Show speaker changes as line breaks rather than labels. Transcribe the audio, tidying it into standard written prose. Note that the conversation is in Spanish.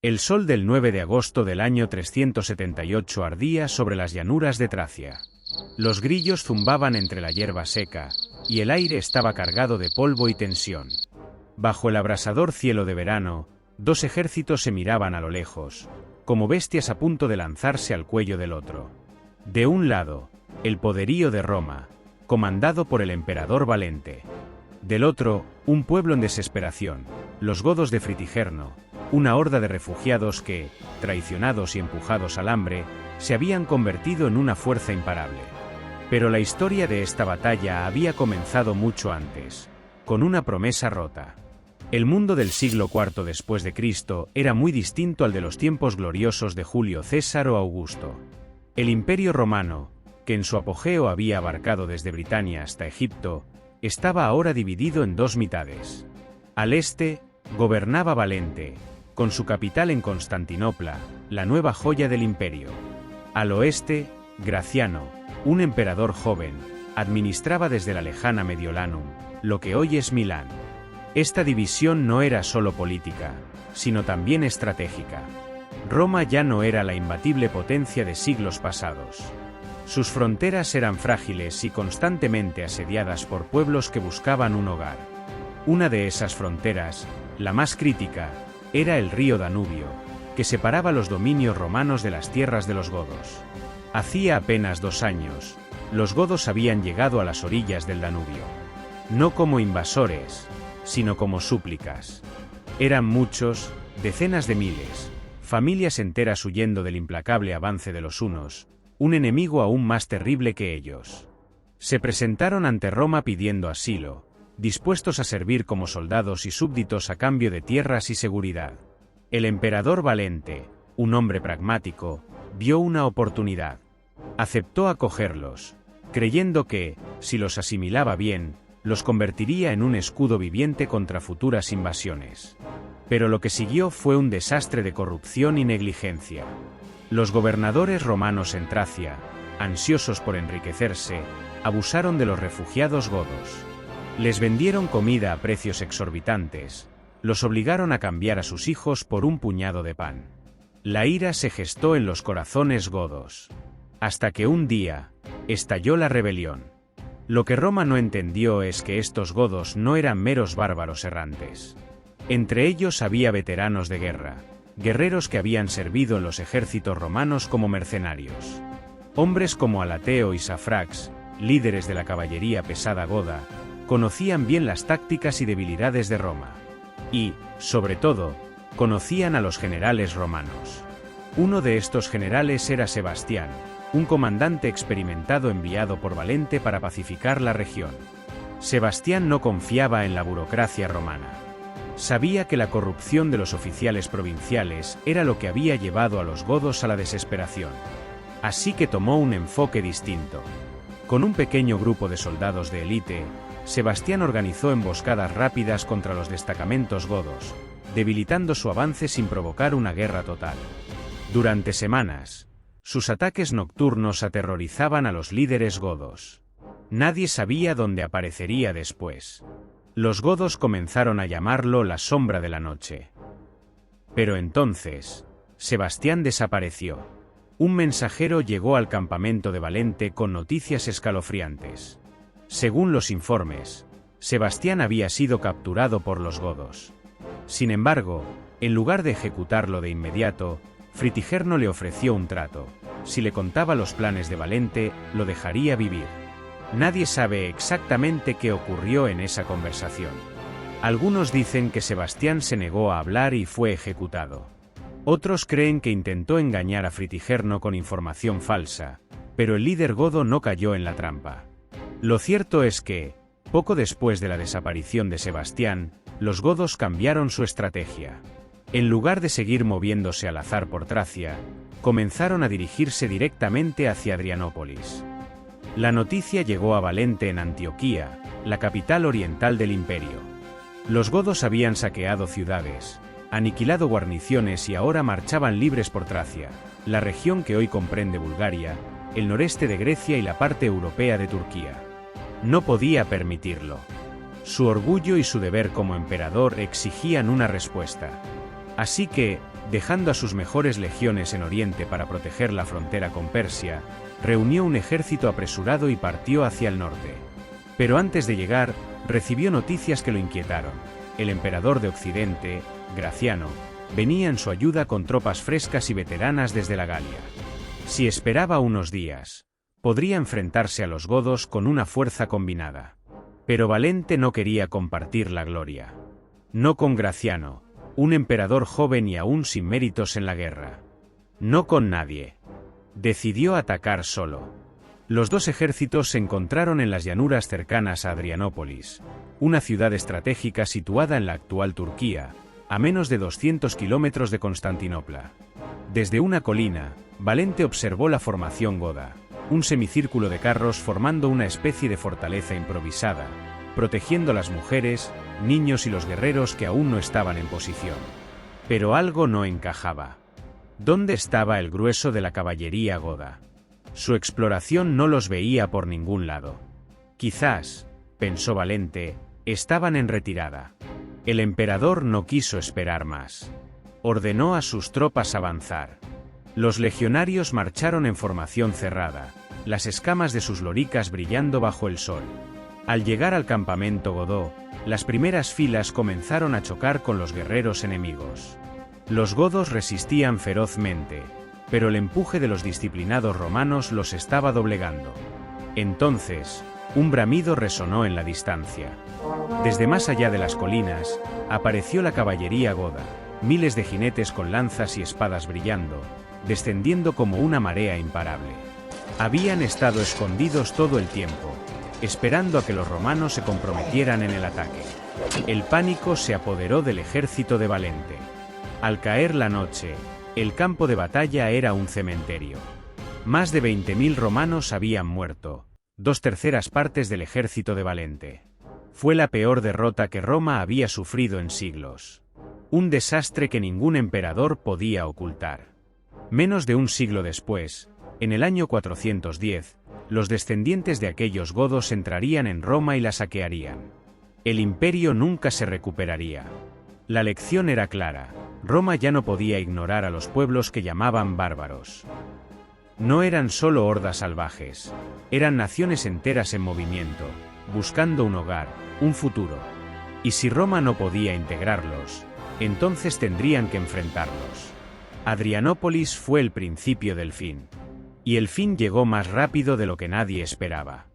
El sol del 9 de agosto del año 378 ardía sobre las llanuras de Tracia. Los grillos zumbaban entre la hierba seca, y el aire estaba cargado de polvo y tensión. Bajo el abrasador cielo de verano, dos ejércitos se miraban a lo lejos, como bestias a punto de lanzarse al cuello del otro. De un lado, el poderío de Roma, comandado por el emperador Valente. Del otro, un pueblo en desesperación, los godos de Fritigerno, una horda de refugiados que, traicionados y empujados al hambre, se habían convertido en una fuerza imparable. Pero la historia de esta batalla había comenzado mucho antes, con una promesa rota. El mundo del siglo IV después de Cristo era muy distinto al de los tiempos gloriosos de Julio César o Augusto. El Imperio Romano, que en su apogeo había abarcado desde Britania hasta Egipto, estaba ahora dividido en dos mitades. Al este, gobernaba Valente, con su capital en Constantinopla, la nueva joya del imperio. Al oeste, Graciano, un emperador joven, administraba desde la lejana Mediolanum, lo que hoy es Milán. Esta división no era solo política, sino también estratégica. Roma ya no era la imbatible potencia de siglos pasados. Sus fronteras eran frágiles y constantemente asediadas por pueblos que buscaban un hogar. Una de esas fronteras, la más crítica, era el río Danubio, que separaba los dominios romanos de las tierras de los godos. Hacía apenas 2 años, los godos habían llegado a las orillas del Danubio. No como invasores, sino como súplicas. Eran muchos, decenas de miles, familias enteras huyendo del implacable avance de los hunos, un enemigo aún más terrible que ellos. Se presentaron ante Roma pidiendo asilo, dispuestos a servir como soldados y súbditos a cambio de tierras y seguridad. El emperador Valente, un hombre pragmático, vio una oportunidad. Aceptó acogerlos, creyendo que, si los asimilaba bien, los convertiría en un escudo viviente contra futuras invasiones. Pero lo que siguió fue un desastre de corrupción y negligencia. Los gobernadores romanos en Tracia, ansiosos por enriquecerse, abusaron de los refugiados godos. Les vendieron comida a precios exorbitantes, los obligaron a cambiar a sus hijos por un puñado de pan. La ira se gestó en los corazones godos. Hasta que un día, estalló la rebelión. Lo que Roma no entendió es que estos godos no eran meros bárbaros errantes. Entre ellos había veteranos de guerra, guerreros que habían servido en los ejércitos romanos como mercenarios. Hombres como Alateo y Safrax, líderes de la caballería pesada goda, conocían bien las tácticas y debilidades de Roma. Y, sobre todo, conocían a los generales romanos. Uno de estos generales era Sebastián, un comandante experimentado enviado por Valente para pacificar la región. Sebastián no confiaba en la burocracia romana. Sabía que la corrupción de los oficiales provinciales era lo que había llevado a los godos a la desesperación. Así que tomó un enfoque distinto. Con un pequeño grupo de soldados de élite, Sebastián organizó emboscadas rápidas contra los destacamentos godos, debilitando su avance sin provocar una guerra total. Durante semanas, sus ataques nocturnos aterrorizaban a los líderes godos. Nadie sabía dónde aparecería después. Los godos comenzaron a llamarlo la sombra de la noche. Pero entonces, Sebastián desapareció. Un mensajero llegó al campamento de Valente con noticias escalofriantes. Según los informes, Sebastián había sido capturado por los godos. Sin embargo, en lugar de ejecutarlo de inmediato, Fritigerno le ofreció un trato. Si le contaba los planes de Valente, lo dejaría vivir. Nadie sabe exactamente qué ocurrió en esa conversación. Algunos dicen que Sebastián se negó a hablar y fue ejecutado. Otros creen que intentó engañar a Fritigerno con información falsa, pero el líder godo no cayó en la trampa. Lo cierto es que, poco después de la desaparición de Sebastián, los godos cambiaron su estrategia. En lugar de seguir moviéndose al azar por Tracia, comenzaron a dirigirse directamente hacia Adrianópolis. La noticia llegó a Valente en Antioquía, la capital oriental del imperio. Los godos habían saqueado ciudades, aniquilado guarniciones y ahora marchaban libres por Tracia, la región que hoy comprende Bulgaria, el noreste de Grecia y la parte europea de Turquía. No podía permitirlo. Su orgullo y su deber como emperador exigían una respuesta. Así que, Dejando a sus mejores legiones en Oriente para proteger la frontera con Persia, reunió un ejército apresurado y partió hacia el norte. Pero antes de llegar, recibió noticias que lo inquietaron. El emperador de Occidente, Graciano, venía en su ayuda con tropas frescas y veteranas desde la Galia. Si esperaba unos días, podría enfrentarse a los godos con una fuerza combinada. Pero Valente no quería compartir la gloria. No con Graciano, un emperador joven y aún sin méritos en la guerra. No con nadie. Decidió atacar solo. Los dos ejércitos se encontraron en las llanuras cercanas a Adrianópolis, una ciudad estratégica situada en la actual Turquía, a menos de 200 kilómetros de Constantinopla. Desde una colina, Valente observó la formación goda, un semicírculo de carros formando una especie de fortaleza improvisada, protegiendo a las mujeres, niños y los guerreros que aún no estaban en posición. Pero algo no encajaba. ¿Dónde estaba el grueso de la caballería goda? Su exploración no los veía por ningún lado. Quizás, pensó Valente, estaban en retirada. El emperador no quiso esperar más. Ordenó a sus tropas avanzar. Los legionarios marcharon en formación cerrada, las escamas de sus loricas brillando bajo el sol. Al llegar al campamento godó, las primeras filas comenzaron a chocar con los guerreros enemigos. Los godos resistían ferozmente, pero el empuje de los disciplinados romanos los estaba doblegando. Entonces, un bramido resonó en la distancia. Desde más allá de las colinas, apareció la caballería goda, miles de jinetes con lanzas y espadas brillando, descendiendo como una marea imparable. Habían estado escondidos todo el tiempo, esperando a que los romanos se comprometieran en el ataque. El pánico se apoderó del ejército de Valente. Al caer la noche, el campo de batalla era un cementerio. Más de 20.000 romanos habían muerto, 2/3 partes del ejército de Valente. Fue la peor derrota que Roma había sufrido en siglos. Un desastre que ningún emperador podía ocultar. Menos de un siglo después, en el año 410, los descendientes de aquellos godos entrarían en Roma y la saquearían. El imperio nunca se recuperaría. La lección era clara: Roma ya no podía ignorar a los pueblos que llamaban bárbaros. No eran solo hordas salvajes, eran naciones enteras en movimiento, buscando un hogar, un futuro. Y si Roma no podía integrarlos, entonces tendrían que enfrentarlos. Adrianópolis fue el principio del fin. Y el fin llegó más rápido de lo que nadie esperaba.